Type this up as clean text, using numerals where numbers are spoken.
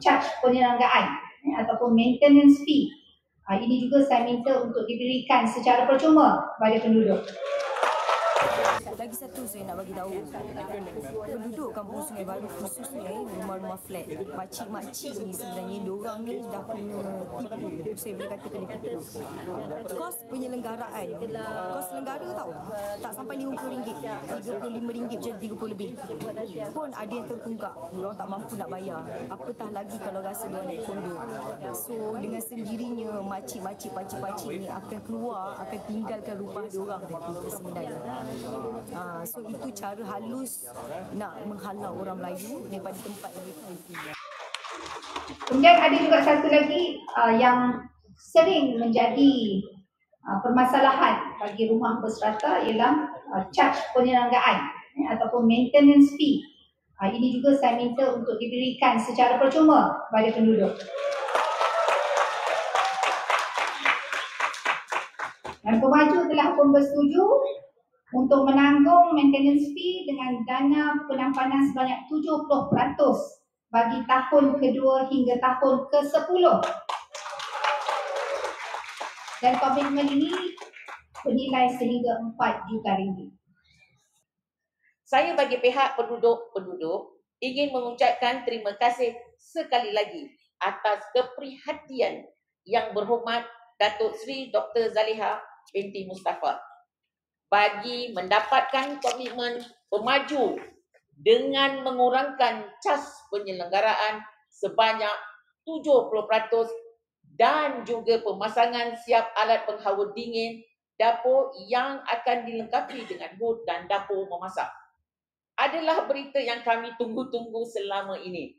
charge penyelenggaraan ataupun maintenance fee. Ini juga saya minta untuk diberikan secara percuma kepada penduduk. Lagi satu saya nak bagi tahu, penduduk Kampung Sungai Baru khususnya rumah-rumah flat, makcik-makcik ni sebenarnya diorang ni dah kena tipu, saya boleh kata kena tipu. Kos penyelenggaraan, kos selenggara tau, tak sampai RM50, RM35 je, 30 lebih. Pun ada yang tertunggak, diorang tak mampu nak bayar, apatah lagi kalau rasa diorang naik kondo. So dengan sendirinya makcik-makcik, pakcik-pakcik ni akan keluar, akan tinggalkan rumah diorang nanti sebenarnya. So itu cara halus nak menghalau orang Melayu daripada tempat yang mereka tinggal. Kemudian ada juga satu lagi yang sering menjadi permasalahan bagi rumah berserata ialah charge penyelenggaraan ataupun maintenance fee. Ini juga saya minta untuk diberikan secara percuma kepada penduduk. Dan pemaju telah pun bersetuju untuk menanggung maintenance fee dengan dana penampanan sebanyak 70% bagi tahun kedua hingga tahun ke-10. Dan komitmen ini bernilai sehingga RM4 juta. Saya bagi pihak penduduk ingin mengucapkan terima kasih sekali lagi atas keprihatian Yang Berhormat Datuk Seri Dr. Zaliha binti Mustafa bagi mendapatkan komitmen pemaju dengan mengurangkan cas penyelenggaraan sebanyak 70% dan juga pemasangan siap alat penghawa dingin dapur yang akan dilengkapi dengan hood dan dapur memasak. Adalah berita yang kami tunggu-tunggu selama ini.